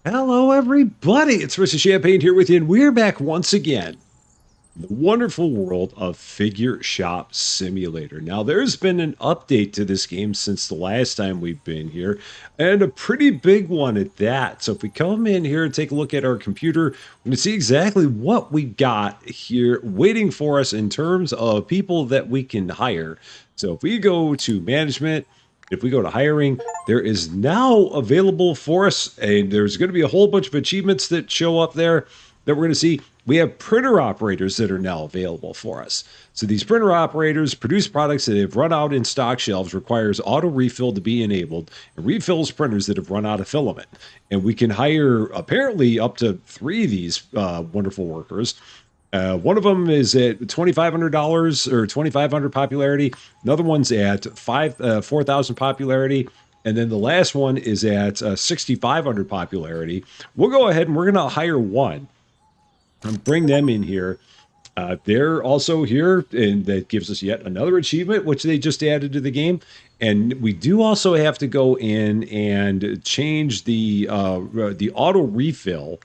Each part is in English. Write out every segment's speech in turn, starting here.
Hello, everybody. It's Rusty Champaign here with you, and we're back once again in the wonderful world of Figure Shop Simulator. Now, there's been an update to this game since the last time we've been here, and a pretty big one at that. So, if we come in here and take a look at our computer, we're going to see exactly what we got here waiting for us in terms of people that we can hire. So, if we go to management, if we go to hiring, there is now available for us, and there's going to be a whole bunch of achievements that show up there that we're going to see. We have printer operators that are now available for us. So these printer operators produce products that have run out in stock shelves, requires auto refill to be enabled, and refills printers that have run out of filament. And we can hire apparently up to 3 of these wonderful workers. One of them is at $2,500 or 2,500 popularity. Another one's at 4,000 popularity. And then the last one is at 6,500 popularity. We'll go ahead and we're going to hire one and bring them in here. They're also here, and that gives us yet another achievement, which they just added to the game. And we do also have to go in and change the auto refill.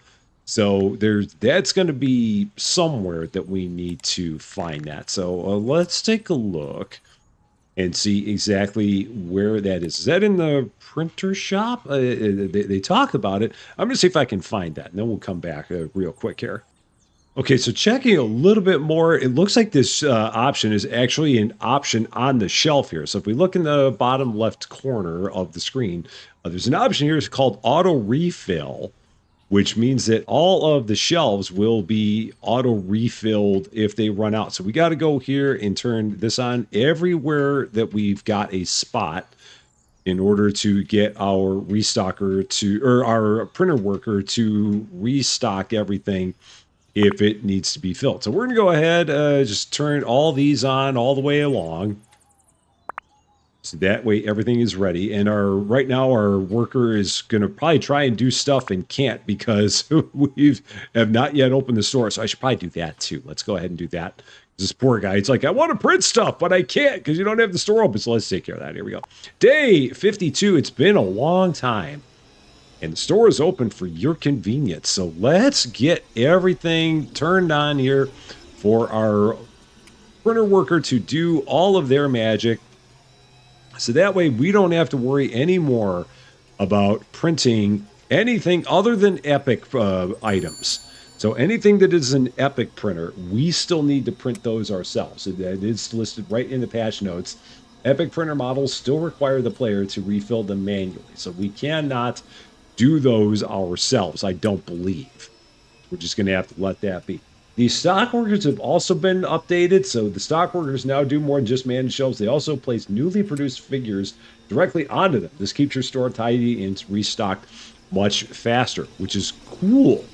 So that's going to be somewhere that we need to find that. So let's take a look and see exactly where that is. Is that in the printer shop? They talk about it. I'm going to see if I can find that, and then we'll come back real quick here. Okay, so checking a little bit more, it looks like this option is actually an option on the shelf here. So if we look in the bottom left corner of the screen, there's an option here. It's called auto refill, which means that all of the shelves will be auto refilled if they run out. So we got to go here and turn this on everywhere that we've got a spot in order to get our restocker to, or our printer worker to restock everything if it needs to be filled. So we're going to go ahead, just turn all these on all the way along. So that way everything is ready. And right now our worker is going to probably try and do stuff and can't because we have not yet opened the store. So I should probably do that too. Let's go ahead and do that. This poor guy, it's like, I want to print stuff, but I can't because you don't have the store open. So let's take care of that. Here we go. Day 52. It's been a long time. And the store is open for your convenience. So let's get everything turned on here for our printer worker to do all of their magic. So that way we don't have to worry anymore about printing anything other than Epic items. So anything that is an Epic printer, we still need to print those ourselves. It is listed right in the patch notes. Epic printer models still require the player to refill them manually. So we cannot do those ourselves, I don't believe. We're just going to have to let that be. The stock workers have also been updated, so the stock workers now do more than just manage shelves. They also place newly produced figures directly onto them. This keeps your store tidy and restocked much faster, which is cool.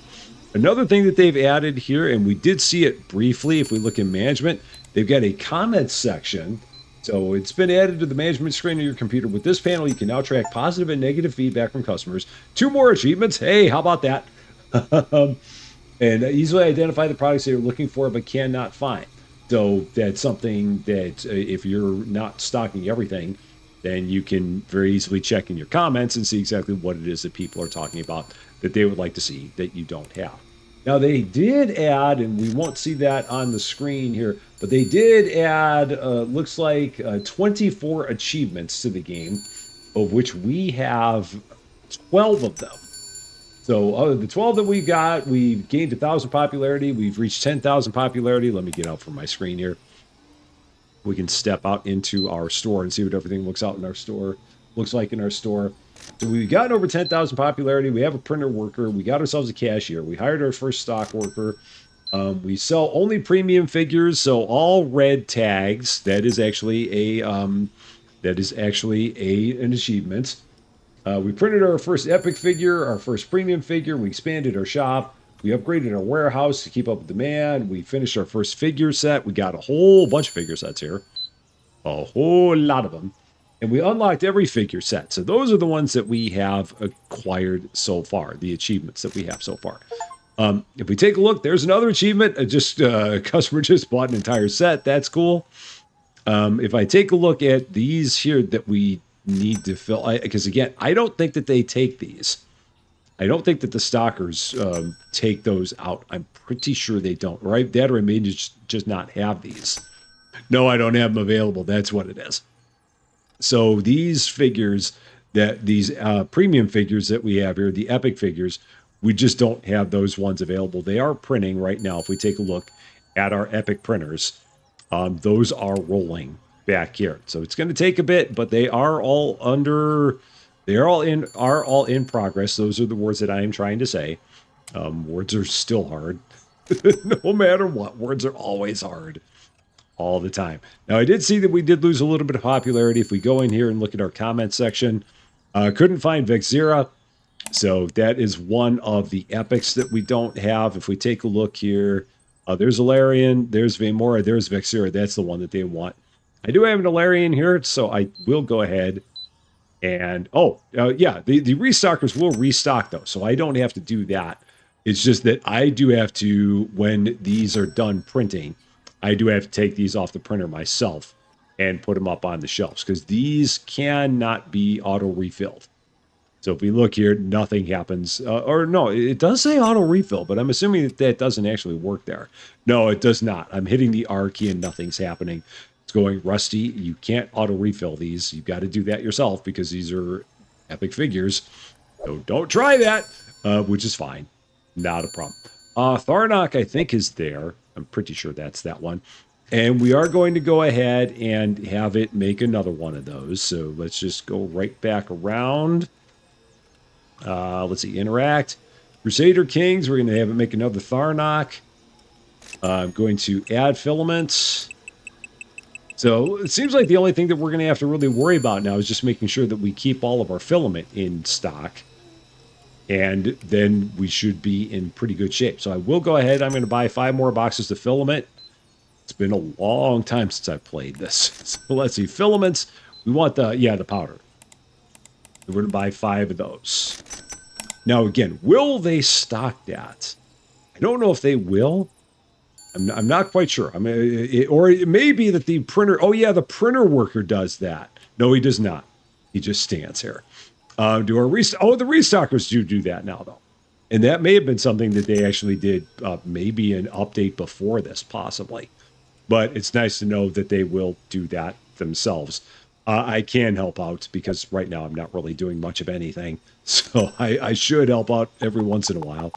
Another thing that they've added here, and we did see it briefly if we look in management, they've got a comments section. So it's been added to the management screen of your computer. With this panel, you can now track positive and negative feedback from customers. 2 more achievements. Hey, how about that? And easily identify the products that you're looking for but cannot find. So that's something that if you're not stocking everything, then you can very easily check in your comments and see exactly what it is that people are talking about that they would like to see that you don't have. Now, they did add, and we won't see that on the screen here, but they did add, looks like 24 achievements to the game, of which we have 12 of them. So the 12 that we got, we've gained 1,000 popularity. We've reached 10,000 popularity. Let me get out from my screen here. We can step out into our store and see what everything looks like in our store. So we've gotten over 10,000 popularity. We have a printer worker. We got ourselves a cashier. We hired our first stock worker. We sell only premium figures, so all red tags. That is actually an achievement. We printed our first epic figure, our first premium figure. We expanded our shop. We upgraded our warehouse to keep up with demand. We finished our first figure set. We got a whole bunch of figure sets here, a whole lot of them. And we unlocked every figure set. So those are the ones that we have acquired so far, the achievements that we have so far. If we take a look, there's another achievement. A customer just bought an entire set. That's cool. If I take a look at these here that we need to fill, because again, I don't think that they take these. I don't think that the stockers take those out. I'm pretty sure they don't. Right? That or I may just not have these. No, I don't have them available. That's what it is. So these figures, that these premium figures that we have here, the epic figures, we just don't have those ones available. They are printing right now. If we take a look at our epic printers, those are rolling back here. So it's going to take a bit, but they are all under. They are all in progress. Those are the words that I am trying to say. Words are still hard, no matter what. Words are always hard, all the time. Now, I did see that we did lose a little bit of popularity. If we go in here and look at our comment section, couldn't find Vexira. So that is one of the epics that we don't have. If we take a look here, there's Alarian, there's Vaemora, there's Vexira. That's the one that they want. I do have an Alarian here, so I will go ahead and, yeah, the restockers will restock, though, so I don't have to do that. It's just that I do have to, when these are done printing, I do have to take these off the printer myself and put them up on the shelves, because these cannot be auto-refilled. So if we look here, nothing happens. Or no, it does say auto refill, but I'm assuming that doesn't actually work there. No, it does not. I'm hitting the R key and nothing's happening. It's going, Rusty, you can't auto refill these. You've got to do that yourself because these are epic figures. So don't try that, which is fine. Not a problem. Tharnok, I think, is there. I'm pretty sure that's that one. And we are going to go ahead and have it make another one of those. So let's just go right back around. Let's see, interact. Crusader Kings, we're going to have it make another Tharnok. I'm going to add filaments. So it seems like the only thing that we're going to have to really worry about now is just making sure that we keep all of our filament in stock. And then we should be in pretty good shape. So I will go ahead. I'm going to buy 5 more boxes of filament. It's been a long time since I've played this. So let's see. Filaments. We want the powder. We're going to buy 5 of those. Now, again, will they stock that? I don't know if they will. I'm not quite sure. I mean, or it may be that the printer... Oh, yeah, the printer worker does that. No, he does not. He just stands here. The restockers do that now, though. And that may have been something that they actually did maybe an update before this, possibly. But it's nice to know that they will do that themselves. I can help out because right now I'm not really doing much of anything. So I should help out every once in a while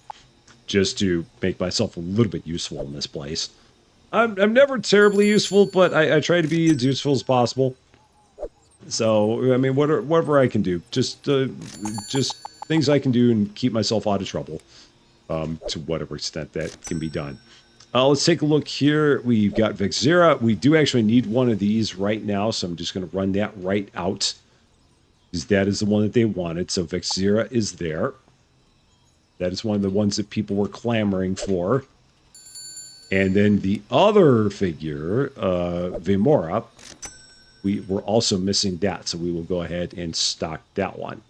just to make myself a little bit useful in this place. I'm never terribly useful, but I try to be as useful as possible. So, I mean, whatever I can do, just things I can do and keep myself out of trouble to whatever extent that can be done. Let's take a look here. We've got Vexira. We do actually need one of these right now, so I'm just going to run that right out, because that is the one that they wanted. So Vexira is there. That is one of the ones that people were clamoring for. And then the other figure, Vaemora, we were also missing that, so we will go ahead and stock that one.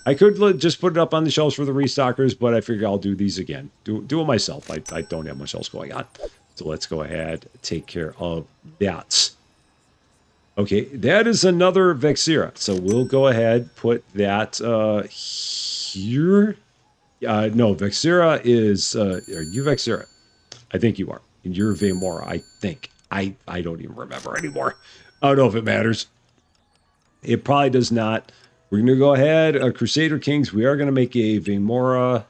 I could just put it up on the shelves for the restockers, but I figure I'll do these again. Do it myself. I don't have much else going on. So let's go ahead and take care of that. Okay, that is another Vexira. So we'll go ahead, put that here. No, Vexira is... are you Vexira? I think you are. And you're Vaemora, I think. I don't even remember anymore. I don't know if it matters. It probably does not. We're going to go ahead. Crusader Kings, we are going to make a Vaemora.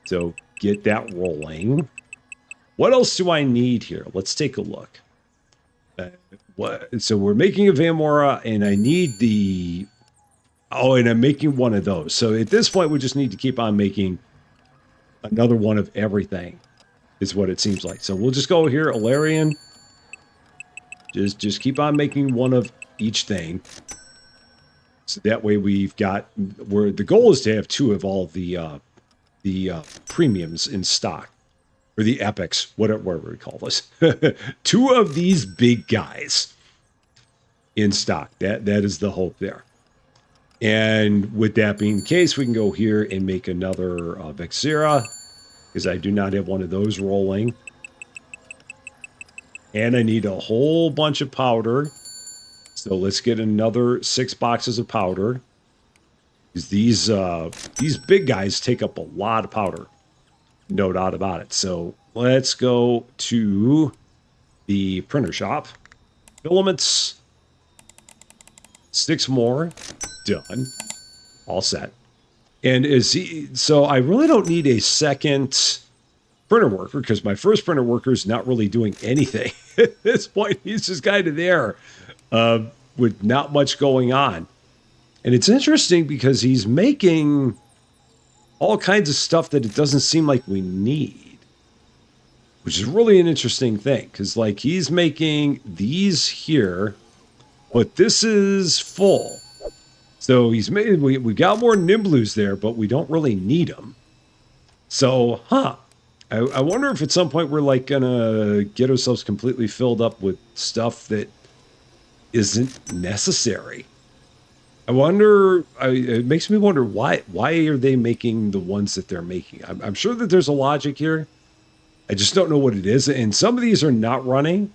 So get that rolling. What else do I need here? Let's take a look. So we're making a Vaemora, and I need the... Oh, and I'm making one of those. So at this point, we just need to keep on making another one of everything, is what it seems like. So we'll just go here, Alarian. Just keep on making one of each thing. So that way we've got... the goal is to have 2 of all the premiums in stock. Or the epics, whatever we call this. 2 of these big guys in stock. That is the hope there. And with that being the case, we can go here and make another Vexira, because I do not have one of those rolling. And I need a whole bunch of powder. So let's get another 6 boxes of powder. Because these big guys take up a lot of powder. No doubt about it. So let's go to the printer shop. Filaments. 6 more. Done. All set. And so I really don't need a second printer worker because my first printer worker is not really doing anything at this point. He's just kind of there with not much going on. And it's interesting because he's making all kinds of stuff that it doesn't seem like we need, which is really an interesting thing because like he's making these here, but this is full. So he's made, we got more Nimblus there, but we don't really need them. So, I wonder if at some point we're like gonna get ourselves completely filled up with stuff that isn't necessary. I wonder. It makes me wonder why. Why are they making the ones that they're making? I'm sure that there's a logic here. I just don't know what it is. And some of these are not running.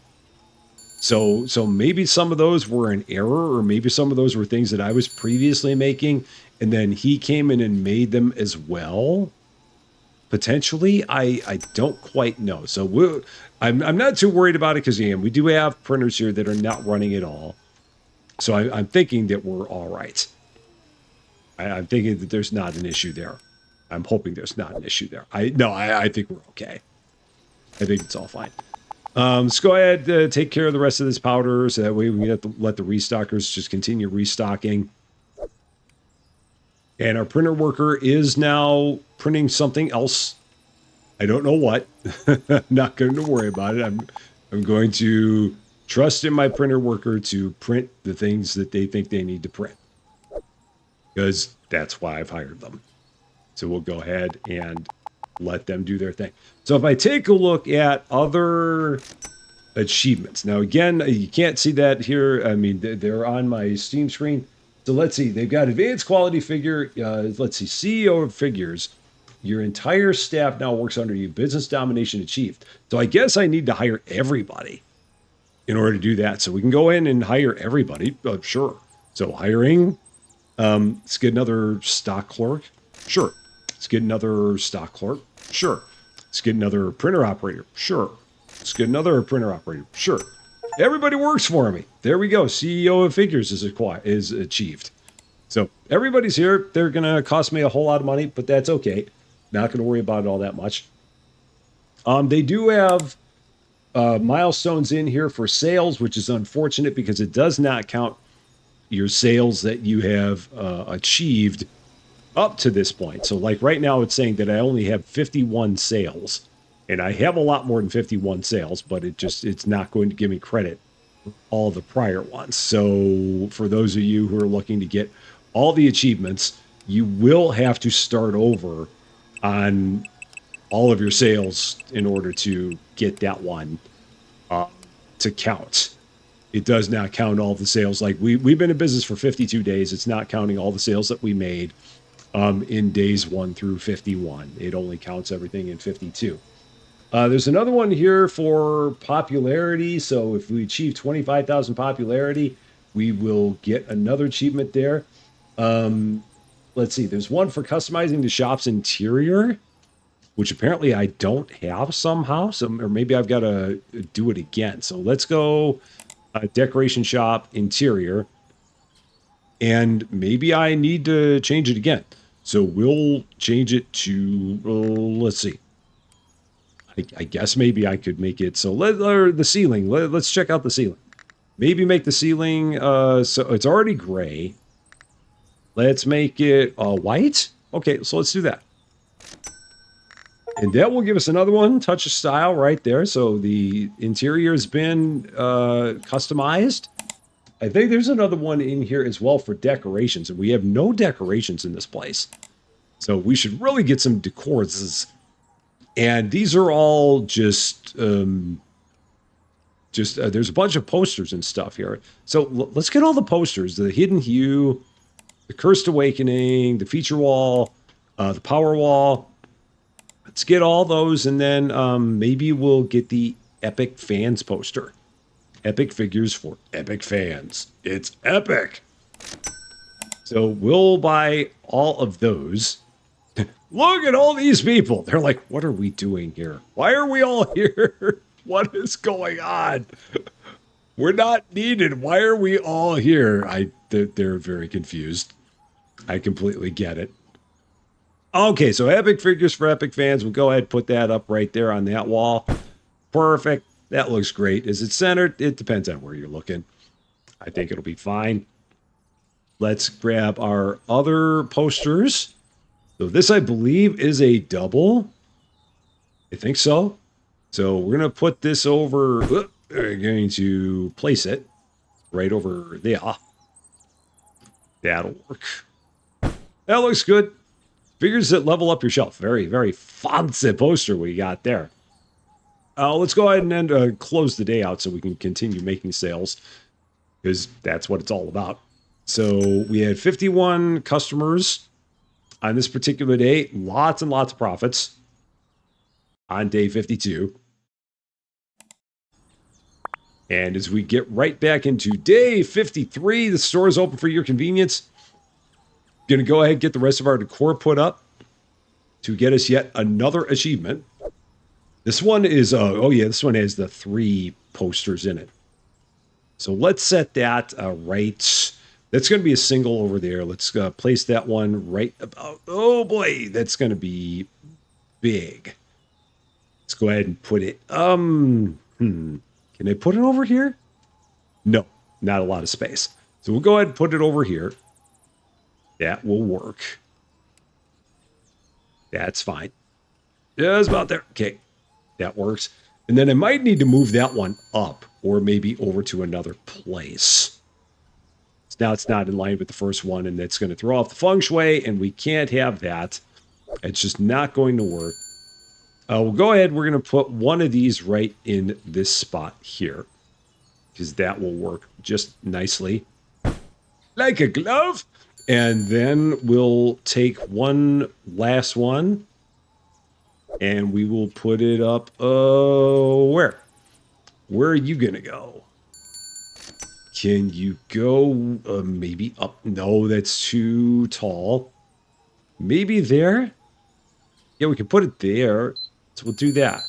So maybe some of those were an error, or maybe some of those were things that I was previously making, and then he came in and made them as well. Potentially, I don't quite know. So I'm not too worried about it because we do have printers here that are not running at all. So I'm thinking that we're all right. I'm thinking that there's not an issue there. I'm hoping there's not an issue there. I think we're okay. I think it's all fine. Let's go ahead, take care of the rest of this powder so that way we have to let the restockers just continue restocking. And our printer worker is now printing something else. I don't know what. I'm not going to worry about it. I'm going to trust in my printer worker to print the things that they think they need to print. Because that's why I've hired them. So we'll go ahead and let them do their thing. So if I take a look at other achievements. Now, again, you can't see that here. I mean, they're on my Steam screen. So let's see. They've got advanced quality figure. Let's see. CEO of figures. Your entire staff now works under you. Business domination achieved. So I guess I need to hire everybody in order to do that. So we can go in and hire everybody. Sure. So hiring. Let's get another stock clerk. Sure. Let's get another stock clerk. Sure. Let's get another printer operator. Sure. Let's get another printer operator. Sure. Everybody works for me. There we go. CEO of figures is achieved. So everybody's here. They're going to cost me a whole lot of money, but that's okay. Not going to worry about it all that much. They do have milestones in here for sales, which is unfortunate because it does not count your sales that you have achieved up to this point. So like right now it's saying that I only have 51 sales, and I have a lot more than 51 sales, but it's not going to give me credit for all the prior ones. So for those of you who are looking to get all the achievements, you will have to start over on all of your sales in order to get that one to count. It does not count all the sales. Like we've been in business for 52 days. It's not counting all the sales that we made in days 1 through 51. It only counts everything in 52. There's another one here for popularity. So if we achieve 25,000 popularity, we will get another achievement there. Let's see. There's one for customizing the shop's interior, which apparently I don't have somehow. Or maybe I've got to do it again. So let's go decoration shop interior. And maybe I need to change it again. So we'll change it to, let's see. I guess maybe I could make it so the ceiling. Let's check out the ceiling. Maybe make the ceiling so it's already gray. Let's make it white. Okay, so let's do that. And that will give us another one, touch of style right there. So the interior has been customized. I think there's another one in here as well for decorations, and we have no decorations in this place. So we should really get some decors. And these are all just there's a bunch of posters and stuff here. So let's get all the posters: the Hidden Hue, the Cursed Awakening, the feature wall, the power wall. Let's get all those, and then maybe we'll get the Epic Fans poster. Epic figures for epic fans. It's epic. So we'll buy all of those. Look at all these people. They're like, what are we doing here? Why are we all here? What is going on? We're not needed. Why are we all here? They're very confused. I completely get it. Okay, so epic figures for epic fans. We'll go ahead and put that up right there on that wall. Perfect. That looks great. Is it centered? It depends on where you're looking. I think it'll be fine. Let's grab our other posters. So this, I believe, is a double. I think so. So we're going to put this over. We're going to place it right over there. That'll work. That looks good. Figures that level up your shelf. Very, very fancy poster we got there. Let's go ahead and close the day out so we can continue making sales, because that's what it's all about. So we had 51 customers on this particular day. Lots and lots of profits on day 52. And as we get right back into day 53, the store is open for your convenience. Going to go ahead and get the rest of our decor put up to get us yet another achievement. This one is, this one has the 3 posters in it. So let's set that right. That's going to be a single over there. Let's place that one right about, oh boy, that's going to be big. Let's go ahead and put it, can I put it over here? No, not a lot of space. So we'll go ahead and put it over here. That will work. That's fine. Just about there. Okay, that works. And then I might need to move that one up or maybe over to another place. So now it's not in line with the first one, and that's going to throw off the feng shui, and we can't have that. It's just not going to work. We'll go ahead. We're going to put one of these right in this spot here, because that will work just nicely. Like a glove. And then we'll take one last one, and we will put it up, where? Where are you going to go? Can you go maybe up? No, that's too tall. Maybe there? Yeah, we can put it there. So we'll do that.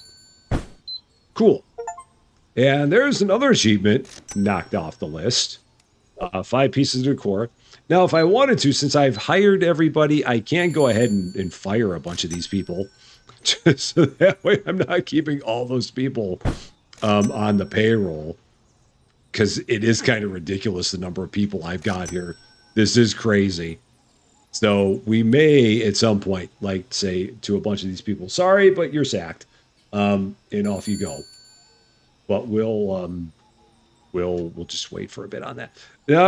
Cool. And there's another achievement knocked off the list. 5 pieces of decor. Now, if I wanted to, since I've hired everybody, I can go ahead and fire a bunch of these people. Just so that way I'm not keeping all those people on the payroll. Because it is kind of ridiculous, the number of people I've got here. This is crazy. So we may, at some point, like say to a bunch of these people, sorry, but you're sacked. And off you go. But we'll just wait for a bit on that.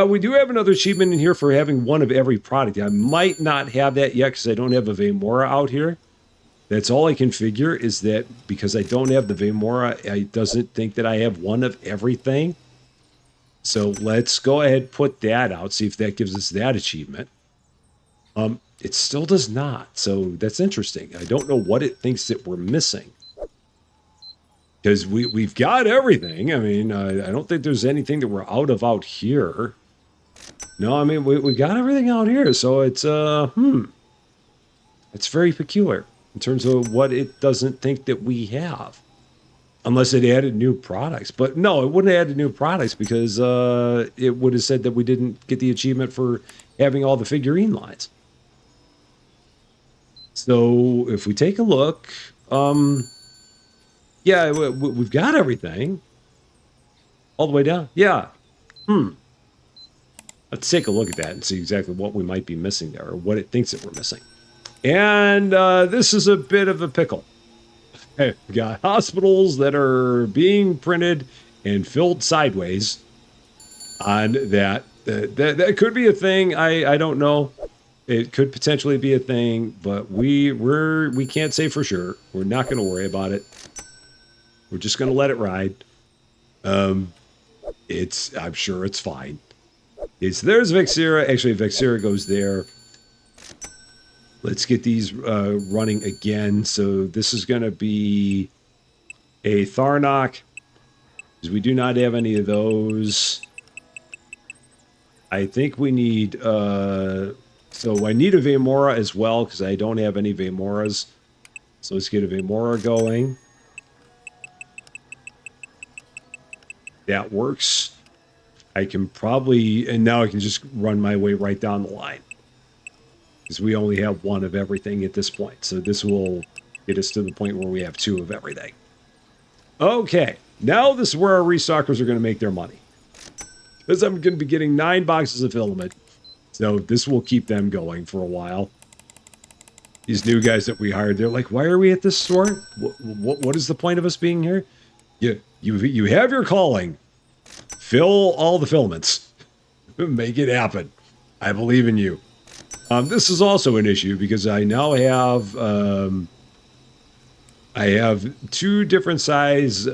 We do have another achievement in here for having one of every product. I might not have that yet because I don't have a Vemora out here. That's all I can figure, is that because I don't have the Vemora, it doesn't think that I have one of everything. So let's go ahead and put that out, see if that gives us that achievement. It still does not, so that's interesting. I don't know what it thinks that we're missing. Because we've got everything. I mean, I don't think there's anything that we're out here. No, I mean, we got everything out here. So it's, it's very peculiar in terms of what it doesn't think that we have. Unless it added new products. But no, it wouldn't have added new products because it would have said that we didn't get the achievement for having all the figurine lines. So if we take a look... yeah, we've got everything. All the way down. Yeah. Let's take a look at that and see exactly what we might be missing there, or what it thinks that we're missing. And this is a bit of a pickle. We've got hospitals that are being printed and filled sideways on that. That could be a thing. I don't know. It could potentially be a thing, but we can't say for sure. We're not going to worry about it. We're just going to let it ride. I'm sure it's fine. There's Vexera. Actually, Vexera goes there. Let's get these running again. So this is going to be a Tharnok, because we do not have any of those. I think we need, so I need a Vemora as well, because I don't have any Vemoras. So let's get a Vemora going. That works. I can probably, and now I can just run my way right down the line. Because we only have one of everything at this point. So this will get us to the point where we have two of everything. Okay, now this is where our restockers are going to make their money. Because I'm going to be getting 9 boxes of filament. So this will keep them going for a while. These new guys that we hired, they're like, why are we at this store? What is the point of us being here? You have your calling. Fill all the filaments. Make it happen. I believe in you. This is also an issue because I now have two different size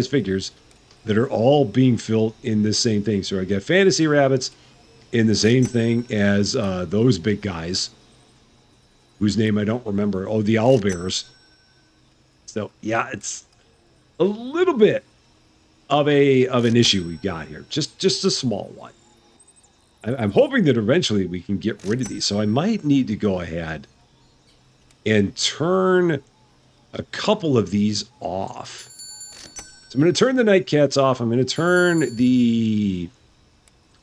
figures that are all being filled in the same thing. So I got fantasy rabbits in the same thing as those big guys, whose name I don't remember. Oh, the owl bears. So yeah, it's a little bit of an issue we got here. Just a small one. I'm hoping that eventually we can get rid of these. So I might need to go ahead and turn a couple of these off. So I'm going to turn the Nightcats off. I'm going to turn the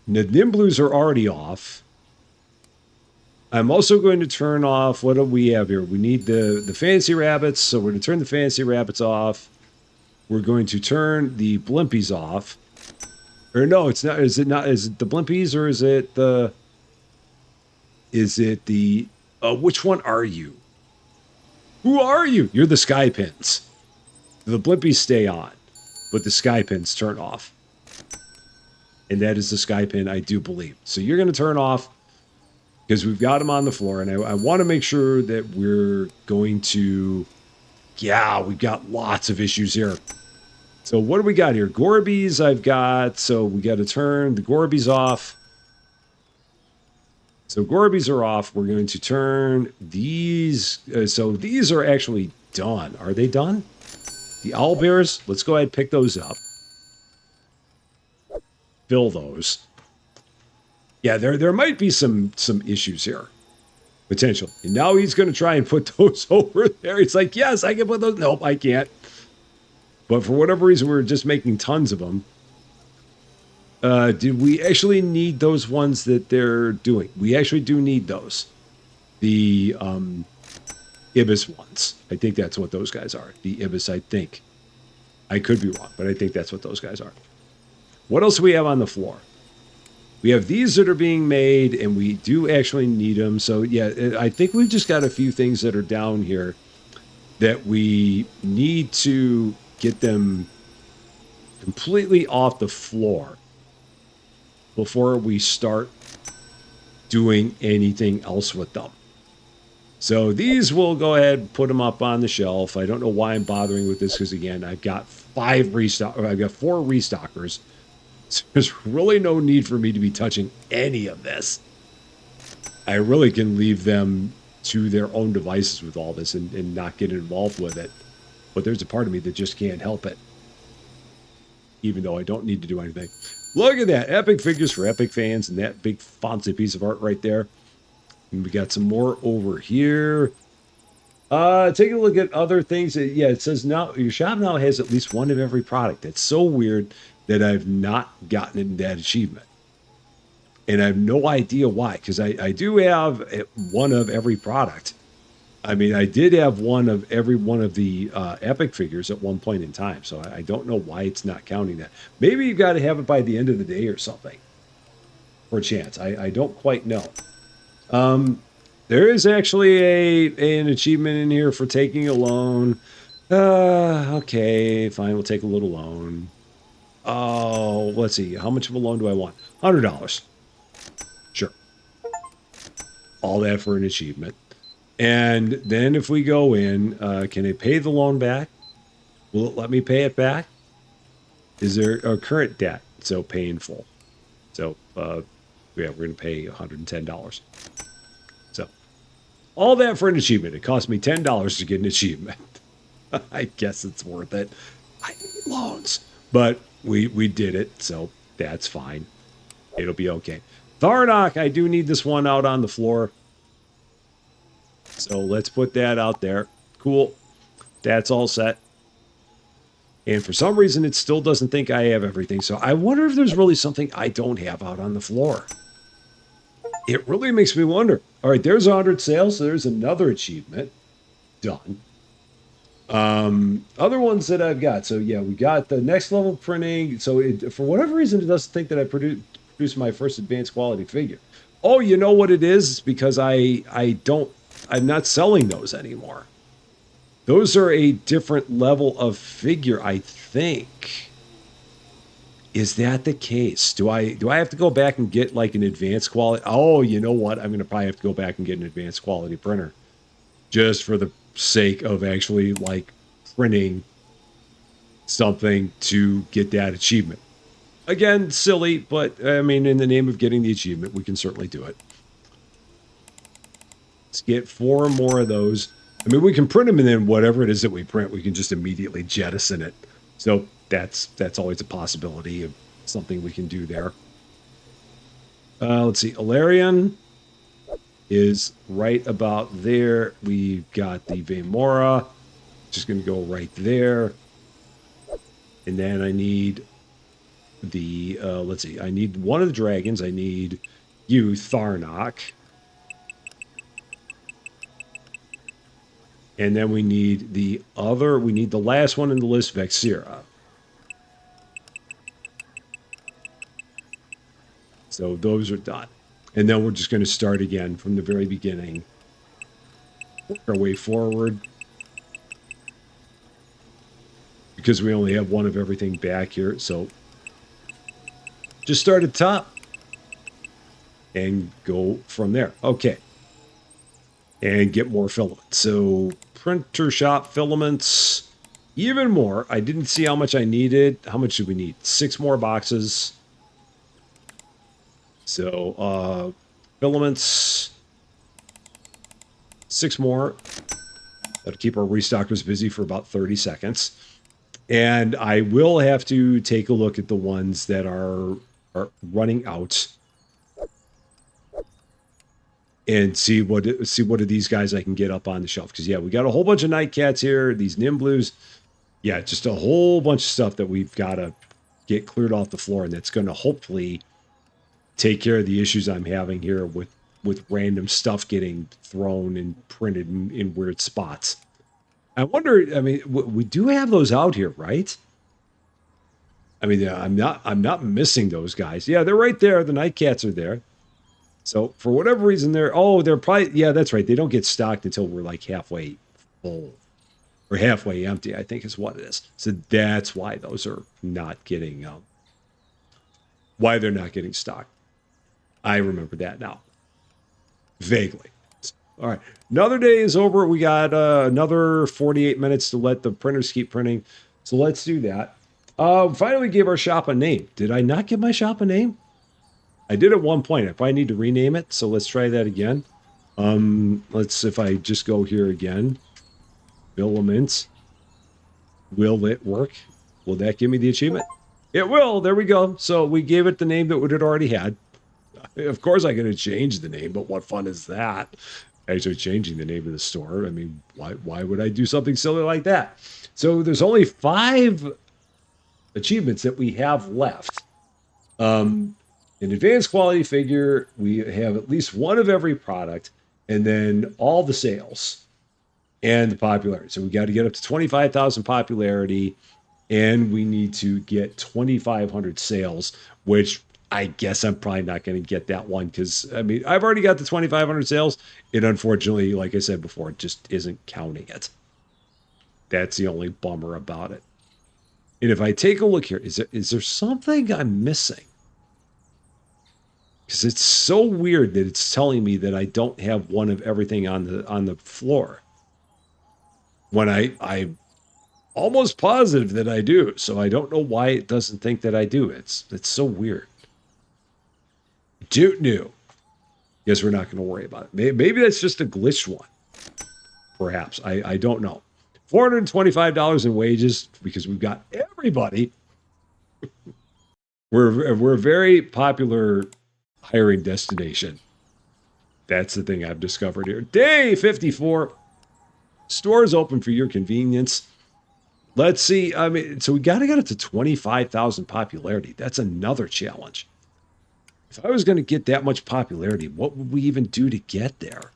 Nimblues are already off. I'm also going to turn off, what do we have here? We need the Fantasy Rabbits, so we're going to turn the Fantasy Rabbits off. We're going to turn the Blimpies off. Or no, it's not. Is it the Blimpies or is it the... which one are you? Who are you? You're the Sky Pins. The Blimpies stay on, but the Sky Pins turn off. And that is the Sky Pin, I do believe. So you're going to turn off because we've got them on the floor. And I want to make sure that we're going to... Yeah, we've got lots of issues here. So what do we got here? Gorbies I've got. So we got to turn the Gorbies off. So Gorbies are off. We're going to turn these. So these are actually done. Are they done? The owlbears, let's go ahead and pick those up. Fill those. Yeah, there might be some issues here. Potential. And now he's going to try and put those over there. He's like, yes, I can put those. Nope, I can't. But for whatever reason, we're just making tons of them. Did we actually need those ones that they're doing? We actually do need those. The Ibis ones. I think that's what those guys are. The Ibis, I think. I could be wrong, but I think that's what those guys are. What else do we have on the floor? We have these that are being made, and we do actually need them. So, yeah, I think we've just got a few things that are down here that we need to get them completely off the floor before we start doing anything else with them. So these we'll go ahead and put them up on the shelf. I don't know why I'm bothering with this because, again, I've got 4 restockers. So there's really no need for me to be touching any of this. I really can leave them to their own devices with all this and not get involved with it. But there's a part of me that just can't help it. Even though I don't need to do anything. Look at that. Epic figures for Epic fans and that big fancy piece of art right there. And we got some more over here. Take a look at other things. Yeah, it says now your shop now has at least one of every product. That's so weird that I've not gotten in that achievement. And I have no idea why, because I do have one of every product. I mean, I did have one of every one of the Epic figures at one point in time, so I don't know why it's not counting that. Maybe you've got to have it by the end of the day or something, for a chance. I don't quite know. There is actually an achievement in here for taking a loan. Okay, fine, we'll take a little loan. Oh, let's see. How much of a loan do I want? $100. Sure. All that for an achievement. And then if we go in, can I pay the loan back? Will it let me pay it back? Is there a current debt? So pay in full. So, yeah, we're going to pay $110. So, all that for an achievement. It cost me $10 to get an achievement. I guess it's worth it. I need loans. But we did it, so That's fine. It'll be okay. Tharnok, I do need this one out on the floor. So let's put that out there. Cool. That's all set. And for some reason, it still doesn't think I have everything. So I wonder if there's really something I don't have out on the floor. It really makes me wonder. All right, there's 100 sales. So there's another achievement. Done. Other ones that I've got. So yeah, we got the next level printing. So for whatever reason, it doesn't think that I produced my first advanced quality figure. Oh, you know what it is? It's because I'm not selling those anymore. Those are a different level of figure, I think. Is that the case? Do I have to go back and get like an advanced quality? Oh, you know what? I'm gonna probably have to go back and get an advanced quality printer. Just for the sake of actually like printing something to get that achievement. Again, silly, but I mean, in the name of getting the achievement, we can certainly do it. Let's get 4 more of those. I mean, we can print them, and then whatever it is that we print, we can just immediately jettison it. So that's always a possibility of something we can do there. Let's see. Alarian is right about there. We've got the Vemora. Just going to go right there. And then I need the, let's see. I need one of the dragons. I need you, Tharnok. And then we need the last one in the list, Vexira. So those are done. And then we're just going to start again from the very beginning. Work our way forward. Because we only have one of everything back here. So just start at the top. And go from there. Okay. And get more filament. So printer shop filaments, even more. I didn't see how much I needed. How much do we need? 6 more boxes. So filaments, 6 more. That'll keep our restockers busy for about 30 seconds. And I will have to take a look at the ones that are running out. And see what of these guys I can get up on the shelf. Because, yeah, we got a whole bunch of Nightcats here, these Nimblus. Yeah, just a whole bunch of stuff that we've got to get cleared off the floor. And that's going to hopefully take care of the issues I'm having here with random stuff getting thrown and printed in weird spots. I wonder, I mean, we do have those out here, right? I mean, yeah, I'm not missing those guys. Yeah, they're right there. The Nightcats are there. So for whatever reason, they're probably, yeah, that's right. They don't get stocked until we're like halfway full or halfway empty, I think is what it is. So that's why those are not getting, why they're not getting stocked. I remember that now. Vaguely. All right. Another day is over. We got another 48 minutes to let the printers keep printing. So let's do that. Finally gave our shop a name. Did I not give my shop a name? I did at one point. If I need to rename it, so let's try that again. If I just go here again. Filament. Will it work? Will that give me the achievement? It will. There we go. So we gave it the name that it already had. Of course I could have changed the name, but what fun is that? Actually changing the name of the store. I mean, why would I do something silly like that? So there's only 5 achievements that we have left. An advanced quality figure, we have at least one of every product, and then all the sales and the popularity. So we got to get up to 25,000 popularity, and we need to get 2,500 sales, which I guess I'm probably not going to get that one because, I mean, I've already got the 2,500 sales. It unfortunately, like I said before, it just isn't counting it. That's the only bummer about it. And if I take a look here, is there something I'm missing? Because it's so weird that it's telling me that I don't have one of everything on the floor. When I'm almost positive that I do. So I don't know why it doesn't think that I do. It's so weird. Doot new. Guess we're not going to worry about it. Maybe that's just a glitched one. Perhaps. I don't know. $425 in wages because we've got everybody We're a very popular hiring destination. That's the thing I've discovered here. Day 54. Stores open for your convenience. Let's see. I mean, so we got to get it to 25,000 popularity. That's another challenge. If I was going to get that much popularity, what would we even do to get there?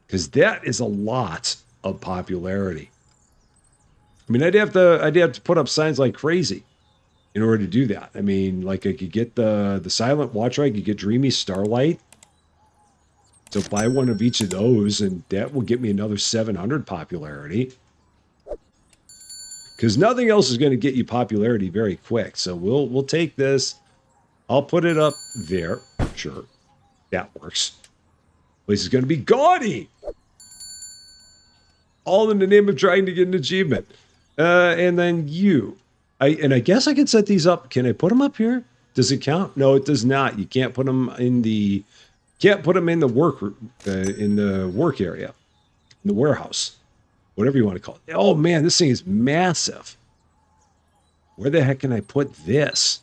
Because that is a lot of popularity. I mean, I'd have to put up signs like crazy in order to do that. I mean, like I could get the Silent Watcher, I could get Dreamy Starlight. So buy one of each of those, and that will get me another 700 popularity. Because nothing else is going to get you popularity very quick. So we'll take this. I'll put it up there. Sure, that works. Place is going to be gaudy. All in the name of trying to get an achievement. And then you. I guess I can set these up. Can I put them up here? Does it count? No, it does not. You can't put them in the work area, in the warehouse, whatever you want to call it. Oh man, this thing is massive. Where the heck can I put this?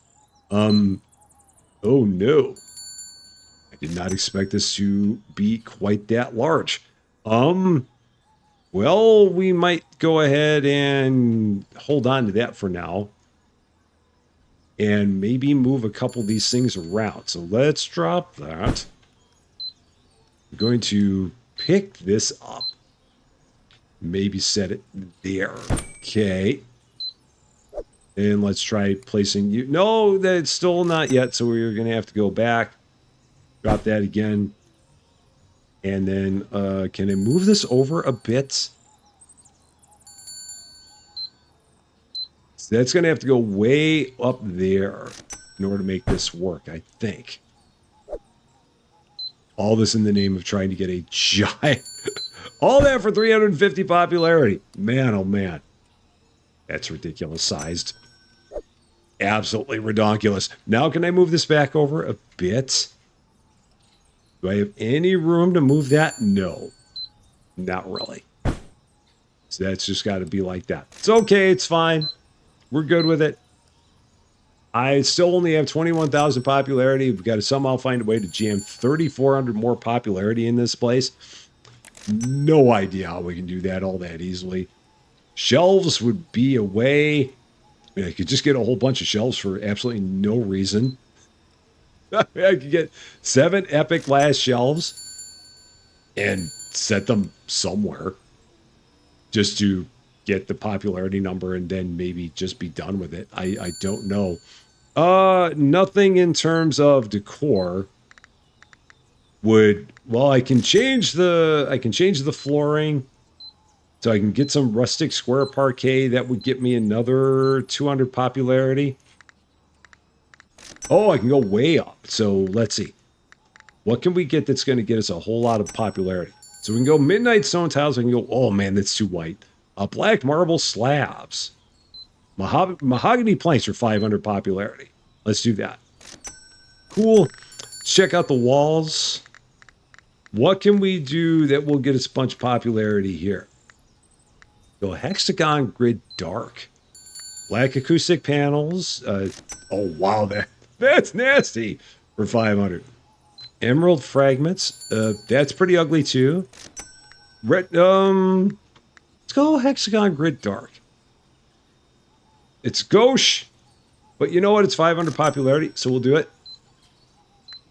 Oh no. I did not expect this to be quite that large. Well, we might go ahead and hold on to that for now. And maybe move a couple of these things around. So let's drop that. I'm going to pick this up. Maybe set it there. Okay. And let's try placing you. No, that's still not yet. So we're going to have to go back. Drop that again. And then can I move this over a bit? So that's going to have to go way up there in order to make this work, I think. All this in the name of trying to get a giant... All that for 350 popularity. Man, oh man. That's ridiculous sized. Absolutely redonkulous. Now can I move this back over a bit? Do I have any room to move that? No. Not really. So that's just got to be like that. It's okay. It's fine. We're good with it. I still only have 21,000 popularity. We've got to somehow find a way to jam 3,400 more popularity in this place. No idea how we can do that all that easily. Shelves would be a way. I mean, I could just get a whole bunch of shelves for absolutely no reason. I could get 7 epic last shelves and set them somewhere just to get the popularity number and then maybe just be done with it. I don't know. Nothing in terms of decor would, well, I can change the flooring so I can get some rustic square parquet. That would get me another 200 popularity. Oh, I can go way up. So let's see. What can we get that's going to get us a whole lot of popularity? So we can go midnight stone tiles. I can go, oh man, that's too white. Black marble slabs. Mahogany planks for 500 popularity. Let's do that. Cool. Let's check out the walls. What can we do that will get us a bunch of popularity here? Go hexagon grid dark. Black acoustic panels. Oh, wow. That's nasty for 500. Emerald fragments. That's pretty ugly too. Red, let's go hexagon grid dark. It's gauche, but you know what? It's 500 popularity, so we'll do it.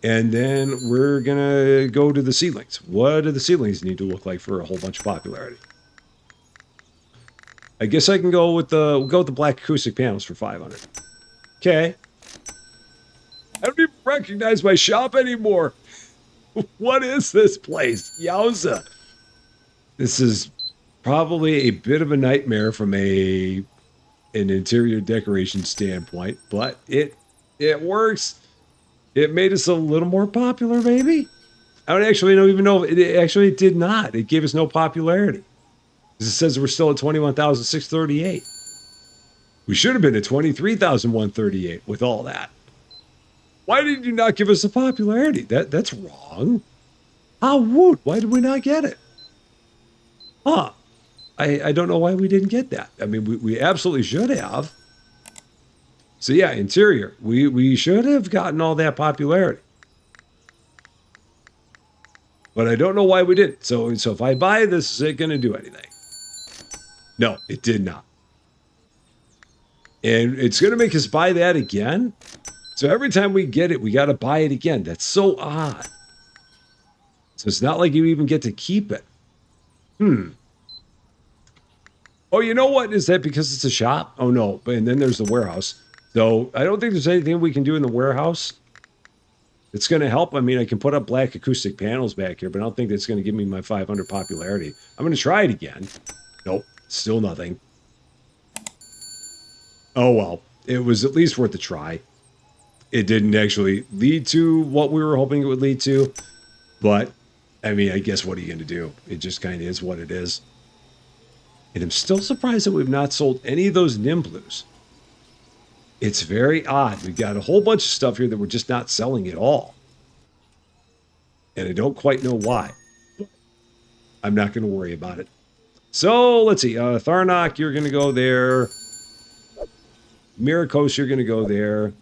And then we're gonna go to the ceilings. What do the ceilings need to look like for a whole bunch of popularity? I guess I can go with the black acoustic panels for 500. Okay. I don't even recognize my shop anymore. What is this place? Yowza. This is probably a bit of a nightmare from an interior decoration standpoint, but it works. It made us a little more popular, maybe. I don't even know. It did not. It gave us no popularity. It says we're still at 21,638. We should have been at 23,138 with all that. Why did you not give us the popularity? That's wrong. Ah, woot. Why did we not get it? Huh. I don't know why we didn't get that. I mean, we absolutely should have. So yeah, interior. We should have gotten all that popularity. But I don't know why we didn't. So if I buy this, is it going to do anything? No, it did not. And it's going to make us buy that again. So every time we get it, we got to buy it again. That's so odd. So it's not like you even get to keep it. Oh, you know what? Is that because it's a shop? Oh, no. And then there's the warehouse. So I don't think there's anything we can do in the warehouse. It's going to help. I mean, I can put up black acoustic panels back here, but I don't think that's going to give me my 500 popularity. I'm going to try it again. Nope. Still nothing. Oh, well. It was at least worth a try. It didn't actually lead to what we were hoping it would lead to. But, I mean, I guess what are you going to do? It just kind of is what it is. And I'm still surprised that we've not sold any of those Nimblues. It's very odd. We've got a whole bunch of stuff here that we're just not selling at all. And I don't quite know why. I'm not going to worry about it. So, let's see. Tharnok, you're going to go there. Miracos, you're going to go there.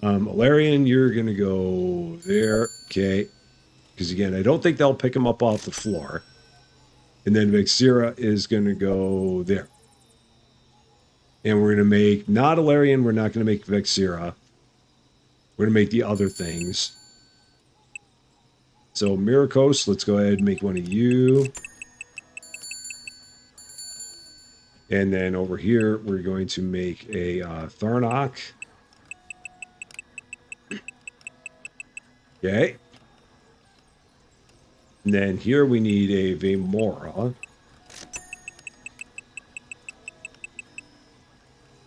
Alarian, you're going to go there. Okay. Because, again, I don't think they'll pick him up off the floor. And then Vexira is going to go there. And we're going to make, not Alarian, we're not going to make Vexira. We're going to make the other things. So, Miracos, let's go ahead and make one of you. And then over here, we're going to make a Tharnok. Okay. And then here we need a Vemora.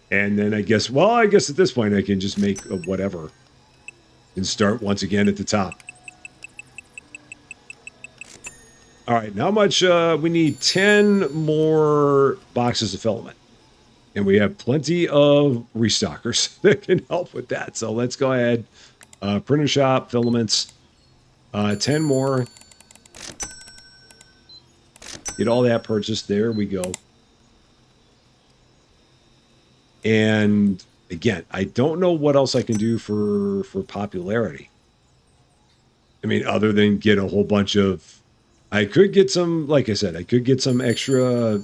And then I guess at this point I can just make a whatever. And start once again at the top. All right, now much? We need 10 more boxes of filament. And we have plenty of restockers that can help with that. So let's go ahead. Printer shop, filaments. 10 more. Get all that purchased. There we go. And again, I don't know what else I can do for popularity. I mean, other than get a whole bunch of... I could get some, like I said, I could get some extra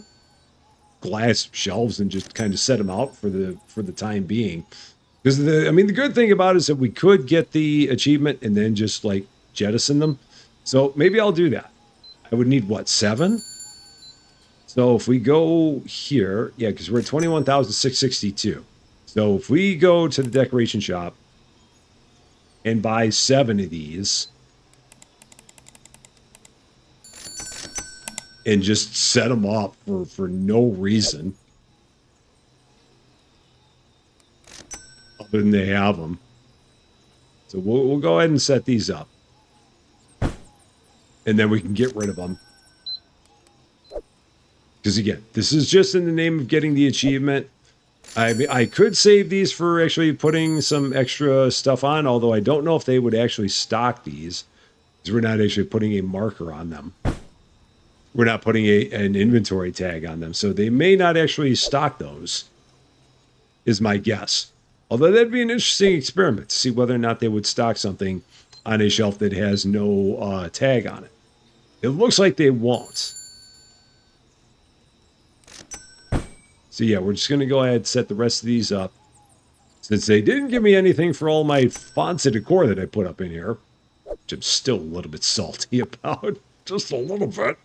glass shelves and just kind of set them out for the time being. Because the good thing about it is that we could get the achievement and then just like jettison them. So maybe I'll do that. I would need what, 7? So if we go here, yeah, because we're at 21,662. So if we go to the decoration shop and buy 7 of these and just set them up for no reason other than they have them. So we'll go ahead and set these up. And then we can get rid of them. Because again, this is just in the name of getting the achievement. I could save these for actually putting some extra stuff on, although I don't know if they would actually stock these. Because we're not actually putting a marker on them. We're not putting an inventory tag on them. So they may not actually stock those, is my guess. Although that'd be an interesting experiment to see whether or not they would stock something on a shelf that has no tag on it. It looks like they won't. So yeah, we're just going to go ahead and set the rest of these up. Since they didn't give me anything for all my fonts and decor that I put up in here, which I'm still a little bit salty about. Just a little bit.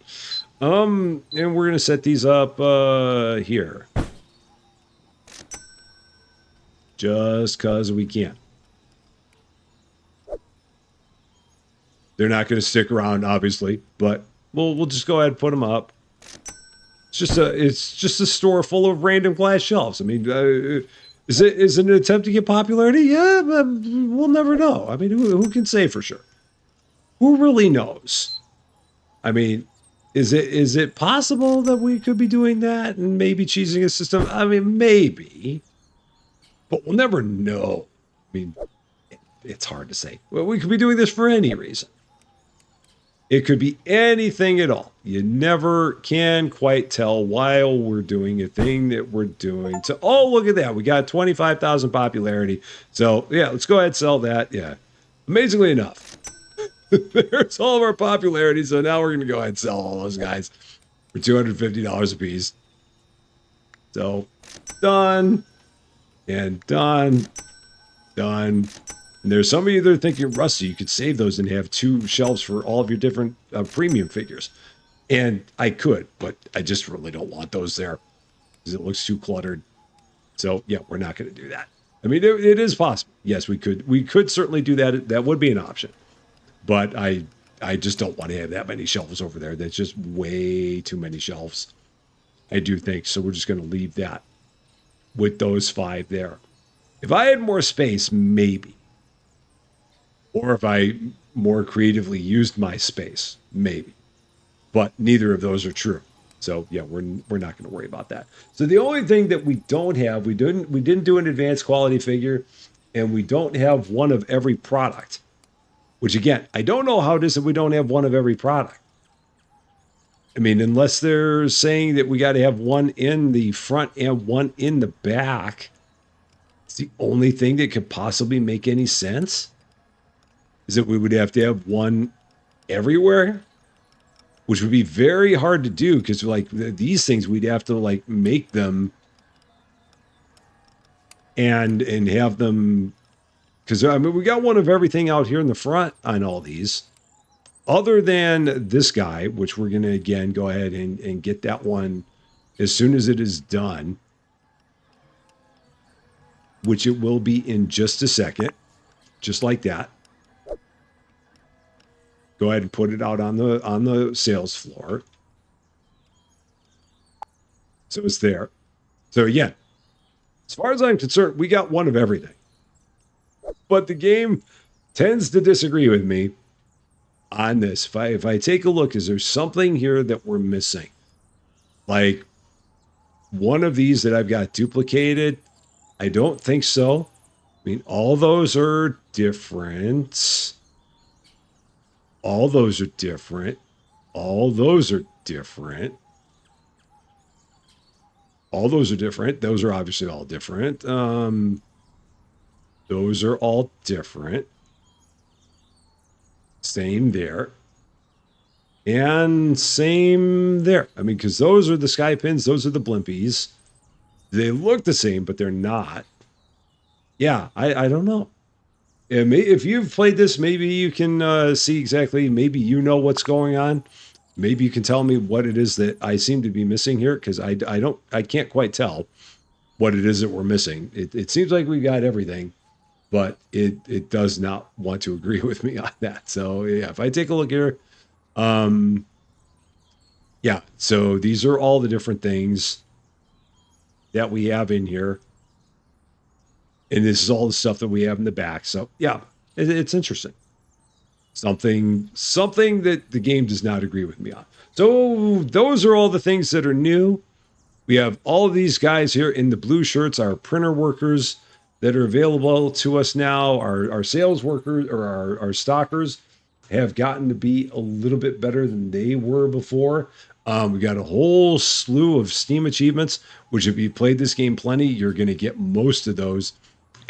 And we're going to set these up here. Just because we can. They're not going to stick around, obviously, but we'll just go ahead and put them up. It's just a store full of random glass shelves. I mean, is it an attempt to get popularity? Yeah, but we'll never know. I mean, who can say for sure? Who really knows? I mean, is it possible that we could be doing that and maybe cheesing a system? I mean, maybe, but we'll never know. I mean, it's hard to say. Well, we could be doing this for any reason. It could be anything at all. You never can quite tell while we're doing a thing that we're doing. So, oh, look at that. We got 25,000 popularity. So, yeah, let's go ahead and sell that. Yeah. Amazingly enough, there's all of our popularity. So now we're going to go ahead and sell all those guys for $250 a piece. So, done. And done. Done. And there's some of you that are thinking, Rusty, you could save those and have 2 shelves for all of your different premium figures. And I could, but I just really don't want those there because it looks too cluttered. So yeah, we're not going to do that. I mean, it is possible. Yes, we could certainly do that. That would be an option. But I just don't want to have that many shelves over there. That's just way too many shelves. I do think. So we're just going to leave that with those 5 there. If I had more space, maybe. Or if I more creatively used my space, maybe. But neither of those are true. So yeah, we're not going to worry about that. So the only thing that we don't have, we didn't do an advanced quality figure, and we don't have one of every product. Which again, I don't know how it is that we don't have one of every product. I mean, unless they're saying that we got to have one in the front and one in the back. It's the only thing that could possibly make any sense. Is that we would have to have one everywhere, which would be very hard to do because like these things we'd have to like make them and have them, because I mean we got one of everything out here in the front on all these other than this guy, which we're going to again go ahead and get that one as soon as it is done, which it will be in just a second, just like that. Go ahead and put it out on the sales floor. So it's there. So again, as far as I'm concerned, we got one of everything. But the game tends to disagree with me on this. If I take a look, is there something here that we're missing? Like one of these that I've got duplicated? I don't think so. I mean, all those are different. All those are different. All those are different. All those are different. Those are obviously all different. Those are all different. Same there. And same there. I mean, because those are the sky pins. Those are the blimpies. They look the same, but they're not. Yeah, I don't know. If you've played this, maybe you can see exactly, maybe you know what's going on. Maybe you can tell me what it is that I seem to be missing here, because I can't quite tell what it is that we're missing. It seems like we got everything, but it does not want to agree with me on that. So yeah, if I take a look here, yeah, so these are all the different things that we have in here. And this is all the stuff that we have in the back. So yeah, it's interesting. Something that the game does not agree with me on. So those are all the things that are new. We have all of these guys here in the blue shirts, our printer workers that are available to us now. Our sales workers or our stockers have gotten to be a little bit better than they were before. We got a whole slew of Steam achievements, which if you played this game plenty, you're going to get most of those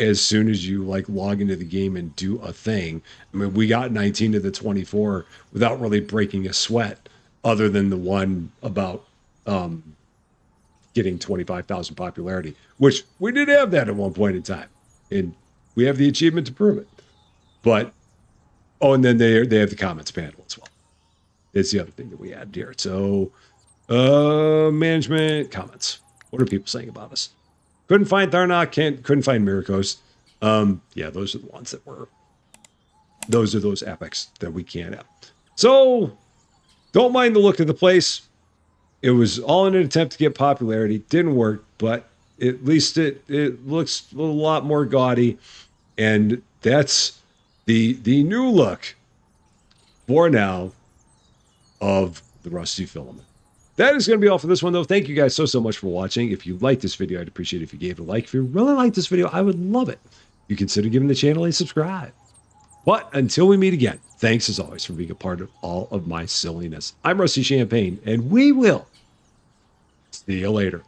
as soon as you like log into the game and do a thing. I mean, we got 19 of the 24 without really breaking a sweat, other than the one about getting 25,000 popularity, which we did have that at one point in time, and we have the achievement to prove it. But and then they have the comments panel as well. It's the other thing that we had here. So management comments. What are people saying about us? Couldn't find Tharnok, couldn't find Miracos. Yeah, those are the ones that were, those are those epics that we can't have. So don't mind the look of the place. It was all in an attempt to get popularity. Didn't work, but at least it looks a lot more gaudy. And that's the new look for now of the Rusty Filament. That is going to be all for this one, though. Thank you guys so much for watching. If you liked this video, I'd appreciate it if you gave it a like. If you really liked this video, I would love it if you consider giving the channel a subscribe. But until we meet again, thanks as always for being a part of all of my silliness. I'm Rusty Champaign, and we will see you later.